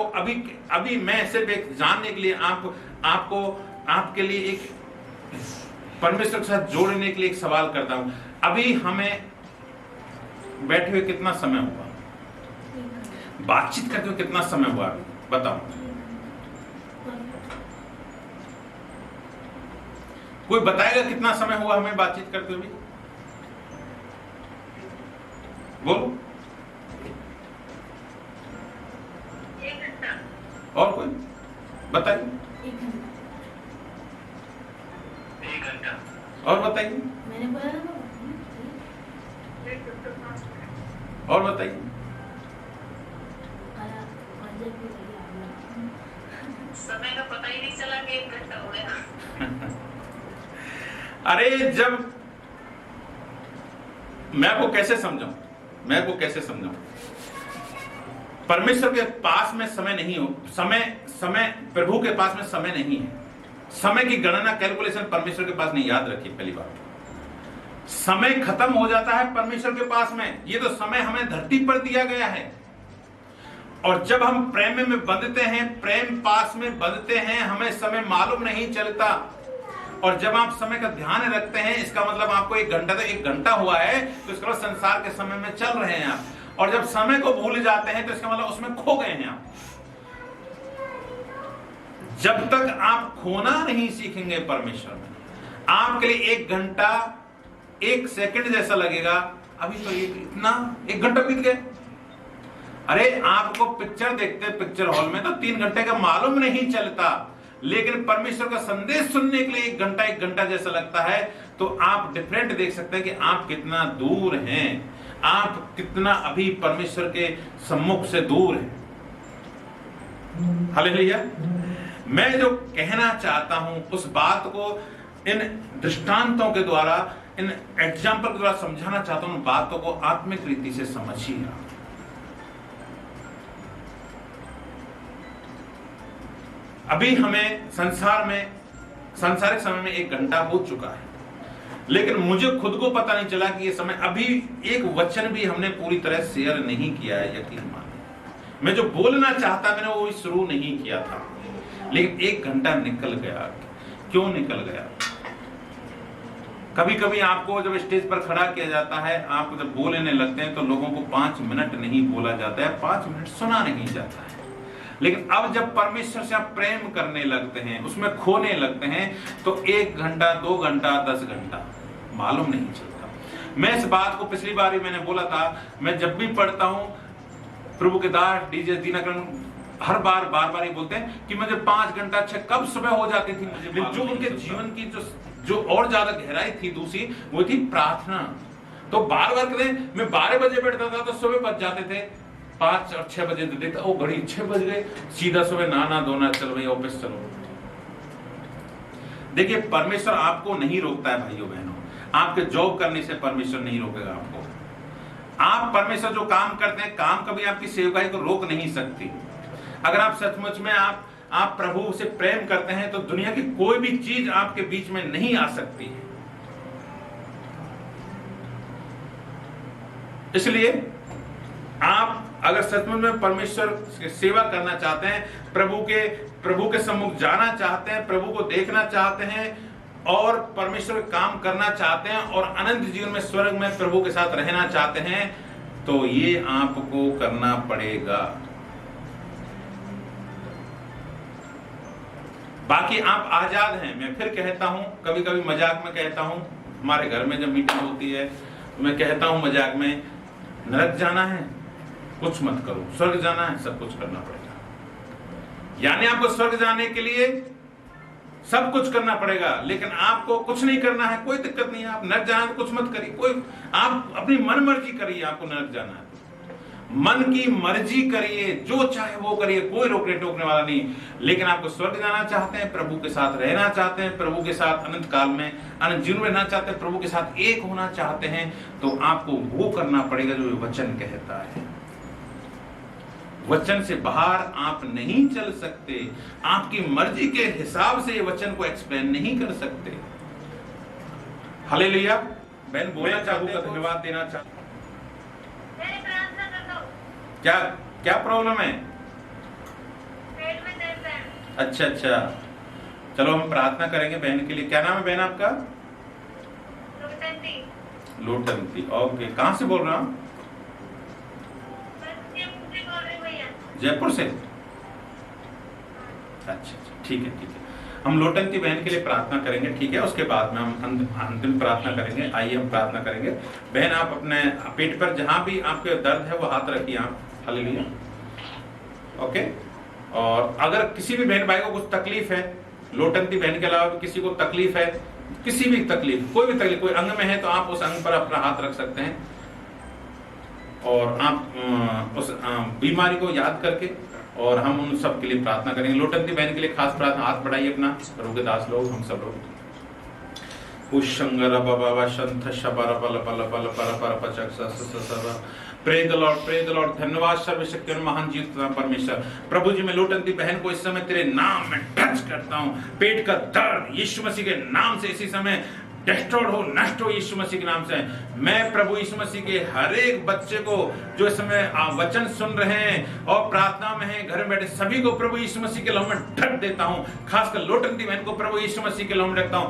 अभी मैं सिर्फ एक जानने के लिए आपको आपके लिए एक परमेश्वर के साथ जोड़ने के लिए एक सवाल करता हूं। अभी हमें बैठे हुए कितना समय हुआ? बातचीत करते हुए कितना समय हुआ? बताओ। कोई बताएगा कितना समय हुआ हमें बातचीत करते हुए? बोलो। 1 घंटा। और कोई बताइए। 1 घंटा। और बताइए। मैंने बोला ना, और बताइए। समय का पता ही नहीं चला कि 1 घंटा हो गया। अरे जब मैं आपको कैसे समझाऊं? परमेश्वर के पास में समय नहीं हो, समय प्रभु के पास में समय नहीं है। समय की गणना, कैलकुलेशन परमेश्वर के पास नहीं। याद रखिए, पहली बात, समय खत्म हो जाता है परमेश्वर के पास में। ये तो समय हमें धरती पर दिया गया है, और जब हम प्रेम में बंधते हैं, प्रेम पास में बंधते हैं, हमें समय मालूम नहीं चलता। और जब आप समय का ध्यान रखते हैं, इसका मतलब आपको 1 घंटा हुआ है, तो इसका मतलब संसार के समय में चल रहे हैं आप। और जब समय को भूल जाते हैं तो इसका मतलब उसमें खो गए हैं आप। जब तक आप खोना नहीं सीखेंगे परमेश्वर में, आपके लिए 1 घंटा 1 सेकंड जैसा लगेगा। अभी तो इतना 1 घंटा बीत गया। अरे आपको पिक्चर देखते पिक्चर हॉल में तो 3 घंटे का मालूम नहीं चलता, लेकिन परमेश्वर का संदेश सुनने के लिए 1 घंटा जैसा लगता है। तो आप डिफरेंट देख सकते हैं कि आप कितना दूर हैं, आप कितना अभी परमेश्वर के सम्मुख से दूर हैं। हालेलुया। मैं जो कहना चाहता हूं उस बात को इन दृष्टांतों के द्वारा, इन एग्जाम्पल के द्वारा समझाना चाहता हूं। बातों को आत्मिक रीति से समझिए। अभी हमें सांसारिक समय में 1 घंटा हो चुका है, लेकिन मुझे खुद को पता नहीं चला कि ये समय, अभी एक वचन भी हमने पूरी तरह शेयर नहीं किया है। यकीन मानिए, मैं जो बोलना चाहता मैंने वो शुरू नहीं किया था, लेकिन 1 घंटा निकल गया। क्यों निकल गया? कभी कभी आपको जब स्टेज पर खड़ा किया जाता है, आप जब बोलने लगते हैं तो लोगों को 5 मिनट नहीं बोला जाता है, 5 मिनट सुना नहीं जाता है। लेकिन अब जब परमेश्वर से आप प्रेम करने लगते हैं, उसमें खोने लगते हैं, तो 1 घंटा 2 घंटा 10 घंटा मालूम नहीं चलता। मैं इस बात को पिछली बार भी मैंने बोला था, मैं जब भी पढ़ता हूं, प्रभु के दास डीजे दीनाकरण हर बार ही बोलते हैं कि मुझे 5 घंटा 6 कब सुबह हो जाती थी। मुझे जो उनके जीवन की जो और ज्यादा गहराई थी दूसरी, वो थी प्रार्थना। तो बार कहते हैं मैं 12 बजे बैठता था तो सुबह बज जाते थे 5 और 6 बजे देखता, ओ घड़ी 6 बज गए, सीधा सुबह नहाना धोना, चल भाई ऑफिस चलो। देखिए, परमेश्वर आपको नहीं रोकता है भाइयों बहनों। आपके जॉब करने से परमेश्वर नहीं रोकेगा आपको। आप परमेश्वर जो काम करते हैं, काम कभी आपकी सेवकाई को रोक नहीं सकती। अगर आप सचमुच में आप प्रभु से प्रेम करते हैं तो दुनिया की कोई भी चीज आपके बीच में नहीं आ सकती है। इसलिए आप अगर सचमुच में परमेश्वर की सेवा करना चाहते हैं, प्रभु के सम्मुख जाना चाहते हैं, प्रभु को देखना चाहते हैं और परमेश्वर काम करना चाहते हैं और अनंत जीवन में स्वर्ग में प्रभु के साथ रहना चाहते हैं, तो ये आपको करना पड़ेगा। बाकी आप आजाद हैं। मैं फिर कहता हूं, कभी कभी मजाक में कहता हूं, हमारे घर में जब मीटिंग होती है तो मैं कहता हूं मजाक में, नरक जाना है कुछ मत करो, स्वर्ग जाना है सब कुछ करना पड़ेगा। यानी आपको स्वर्ग जाने के लिए सब कुछ करना पड़ेगा, लेकिन आपको कुछ नहीं करना है, कोई दिक्कत नहीं है। आप नरक जाना है तो कुछ मत करिए, कोई आप अपनी मन मर्जी करिए। आपको नरक जाना है मन की मर्जी करिए, जो चाहे वो करिए, कोई रोकने टोकने वाला नहीं। लेकिन आपको स्वर्ग जाना चाहते हैं, प्रभु के साथ रहना चाहते हैं, प्रभु के साथ अनंत काल में अनंत जीवन रहना चाहते हैं, प्रभु के साथ एक होना चाहते हैं, तो आपको वो करना पड़ेगा जो वचन कहता है। वचन से बाहर आप नहीं चल सकते। आपकी मर्जी के हिसाब से ये वचन को एक्सप्लेन नहीं कर सकते। हालेलुया। बहन बोलना चाहूंगा, धन्यवाद देना चाहूंगा। क्या प्रॉब्लम है? पेट में दर्द है। अच्छा, चलो हम प्रार्थना करेंगे बहन के लिए। क्या नाम है बहन आपका? लोटंती। ओके, कहाँ से बोल रहा हूँ? जयपुर से। अच्छा, ठीक है। हम लोटंती बहन के लिए प्रार्थना करेंगे, ठीक है? उसके बाद में हम अंतिम प्रार्थना करेंगे। आइए हम प्रार्थना करेंगे। बहन आप अपने पेट पर जहां भी आपके दर्द है वो हाथ रखिए आप। हालेलुया। ओके। और अगर किसी भी बहन भाई को कुछ तकलीफ है, लोटंती बहन के अलावा भी किसी को तकलीफ है, किसी भी तकलीफ, कोई भी तकलीफ, कोई अंग में है, तो आप उस अंग पर अपना हाथ रख सकते हैं और आप उस बीमारी को याद करके और हम उन सब के लिए प्रार्थना करेंगे। लोटंती बहन के लिए खास प्रार्थना। हाथ बढ़ाइए अपना, प्रभु के दास लोग, हम सब लोग। Pray the lord. धन्यवाद सर्वशक्ति और महान जीवित परमेश्वर। प्रभु जी, मैं लोटंती बहन को इस समय तेरे नाम में टच करता हूं। पेट का दर्द यीशु मसीह के नाम से इसी समय डिस्ट्रॉयड हो, नष्ट हो यीशु मसीह के नाम से। मैं प्रभु यीशु मसीह के हर एक बच्चे को जो इस समय वचन सुन रहे हैं और प्रार्थना में हैं, घर में बैठे सभी को प्रभु यीशु मसीह के नाम में ढक देता हूं। खासकर लोटंती बहन को प्रभु यीशु मसीह के नाम में रखता हूं।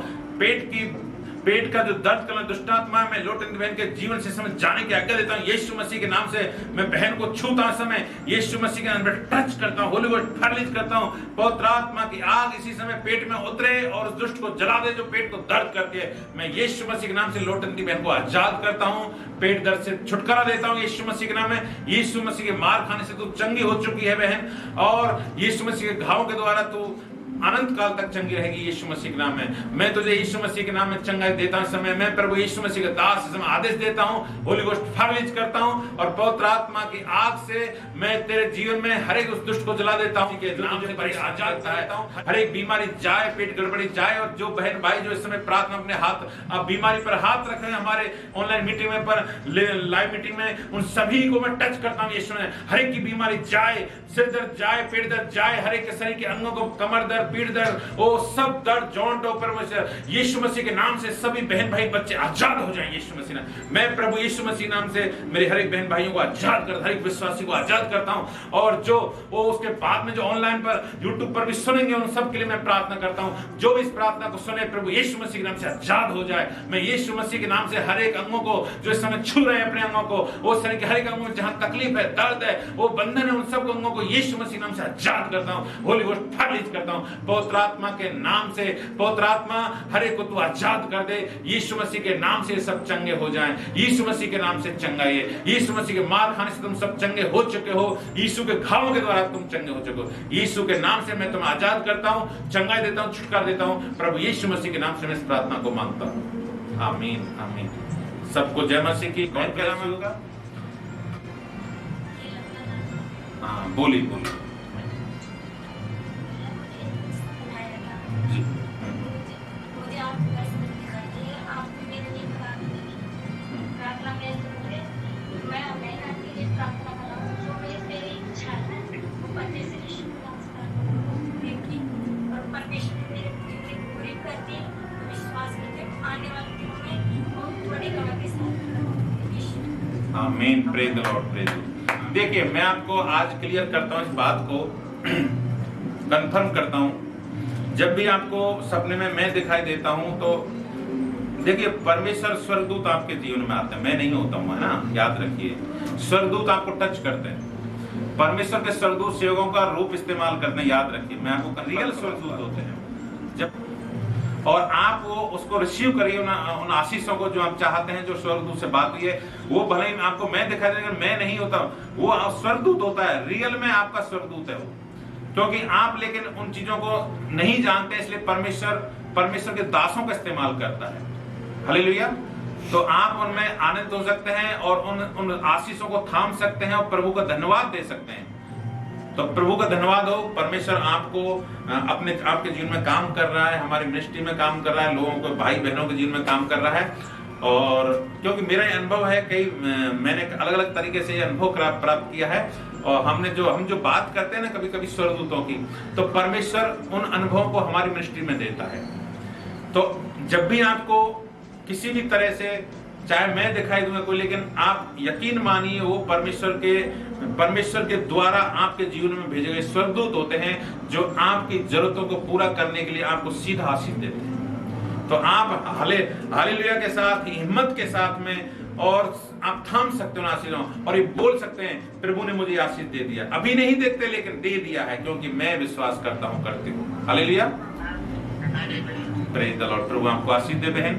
पेट का जो दर्द करना दुष्टात्मा है, मैं लोटंती बहन के जीवन से समय जाने की आज्ञा देता हूं। यीशु मसीह के नाम से मैं बहन को छूता हूं, समय यीशु मसीह के नाम में टच करता हूं, होली गोस्ट रिलीज करता हूं। पवित्र आत्मा की आग इसी समय पेट में उतरे और उस दुष्ट को जला दे जो पेट को दर्द करती है। मैं यीशु मसीह के नाम से लोटंती बहन को आजाद करता हूं, पेट दर्द से छुटकारा देता हूं यीशु मसीह के नाम में। यीशु मसीह के मार खाने से तू चंगी हो चुकी है बहन, और यीशु मसीह के घावों के द्वारा तू अनंत काल तक चंगी रहेगी यीशु मसीह के नाम में। मैं तुझे यीशु मसीह के नाम में चंगाई देता हूं। समय मैं प्रभु यीशु मसीह के दास समय आदेश देता हूं, होली गोस्ट रिलीज करता हूं और पवित्र आत्मा की आग से मैं तेरे जीवन में हर एक उस दुष्ट को जला देता हूं के नाम से बड़ी आजाद करता हूं। हर एक बीमारी जाए, पेट गड़बड़ी जाए। और जो बहन भाई जो इस समय प्रार्थना अपने हाथ अब बीमारी पर हाथ रख रहे हैं हमारे ऑनलाइन मीटिंग में पर लाइव मीटिंग में, उन सभी को मैं टच करता हूं यीशु में। हर एक की बीमारी जाए, सिर दर्द जाए, पेट दर्द जाए, हर एक के शरीर के अंगों को, कमर दर्द, पीठ दर्द, वो सब दर्द जॉइंट परमेश्वर यीशु मसीह के नाम से सभी बहन भाई बच्चे आजाद हो जाएं यीशु मसीह नाम। मैं प्रभु यीशु मसीह नाम से मेरे हर एक बहन भाइयों को आजाद कर, हर एक विश्वासी को आजाद करता हूं। और जो वो उसके बाद में जो ऑनलाइन पर यूट्यूब पर भी सुनेंगे उन सब के लिए मैं प्रार्थना करता हूं। जो इस प्रार्थना को सुने प्रभु यीशु मसीह के नाम से आजाद हो जाए। मैं यीशु मसीह के नाम से हर एक अंगों को जो इस समय छू रहे हैं अपने अंगों को, वो शरीर के हर एक अंगों में जहां तकलीफ है, दर्द है, वो बंधन है, उन सब अंगों को यीशु मसीह नाम से आजाद करता हूं, होली गोस्ट रिलीज करता हूं। पवित्र आत्मा के नाम से पवित्र आत्मा हर एक को तू आजाद कर दे। यीशु मसीह के नाम से सब चंगे हो जाएं। यीशु मसीह के नाम से चंगाई है। यीशु मसीह के मार खाने से तुम सब चंगे हो चुके हो। यीशु के घावों के द्वारा तुम चंगे हो चुके हो। यीशु के नाम से मैं तुम्हें आजाद करता हूं, चंगाई देता हूं, छुटकारा देता हूं। प्रभु यीशु मसीह के नाम से मैं इस प्रार्थना को मांगता हूं। आमीन, आमीन। सबको जय मसीह की। कौन क्या नाम होगा? हाँ, बोली बोली। आमीन। Praise the Lord, praise. देखिए, मैं आपको आज क्लियर करता हूं इस बात को, कंफर्म करता हूं। जब भी आपको सपने में मैं दिखाई देता हूं तो देखिए, परमेश्वर स्वर्गदूत आपके जीवन में आते हैं, मैं नहीं होता हूं, है ना, याद रखिए। स्वर्गदूत आपको टच करते हैं, परमेश्वर के स्वर्गदूत सेवकों का रूप इस्तेमाल करते हैं, याद रखिए। मैं आपको रियल स्वर्गदूत होते हैं जब, और आप वो उसको रिसीव करिए, उन आशीषों को जो आप चाहते हैं, जो स्वर्गदूत से बात हुई है। वो भले ही आपको मैं दिखाई देगा, मैं नहीं होता, वो स्वर्गदूत होता है, रियल में आपका स्वर्गदूत है वो, क्योंकि आप लेकिन उन चीजों को नहीं जानते, इसलिए परमेश्वर के दासों का इस्तेमाल करता है। हालेलुया। तो आप उनमें आनंद हो सकते हैं और उन आशीषों को थाम सकते हैं और प्रभु का धन्यवाद दे सकते हैं। तो प्रभु का धन्यवाद हो, परमेश्वर आपको आपके जीवन में काम कर रहा है, हमारी मिनिस्ट्री में काम कर रहा है, लोगों को, भाई बहनों के जीवन में काम कर रहा है। और क्योंकि मेरा अनुभव है, मैंने अलग अलग तरीके से ये अनुभव प्राप्त किया है, और हम जो बात करते हैं ना कभी कभी स्वर्गदूतों की, तो परमेश्वर उन अनुभवों को हमारी मिनिस्ट्री में देता है। तो जब भी आपको किसी भी तरह से, चाहे मैं दिखाई दूंगा कोई, लेकिन आप यकीन मानिए वो परमेश्वर के द्वारा आपके जीवन में भेजे गए स्वर्गदूत होते हैं, जो आपकी जरूरतों को पूरा करने के लिए आपको सीधा आशीष देते हैं। तो आप हालेलुया के साथ, हिम्मत के साथ में, और आप थाम सकते हो आशीषों, और ये बोल सकते हैं, प्रभु ने मुझे आशीष दे दिया। अभी नहीं देखते, लेकिन दे दिया है, क्योंकि मैं विश्वास करता हूं, करती हूँ। Hallelujah, praise the Lord. प्रभु आपको आशीष दे बहन।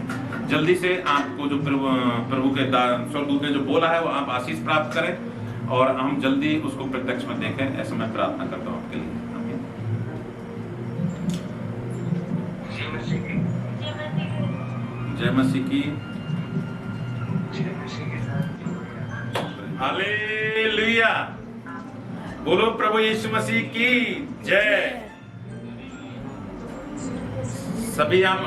जल्दी से आपको जो प्रभु के स्वर्गदूत ने जो बोला है, वो आप आशीष प्राप्त करें, और हम जल्दी उसको प्रत्यक्ष में देखें, ऐसा मैं प्रार्थना करता हूँ आपके लिए। जय मसीह की। हालेलुया। बोलो प्रभु यीशु मसीह की जय। सभी आप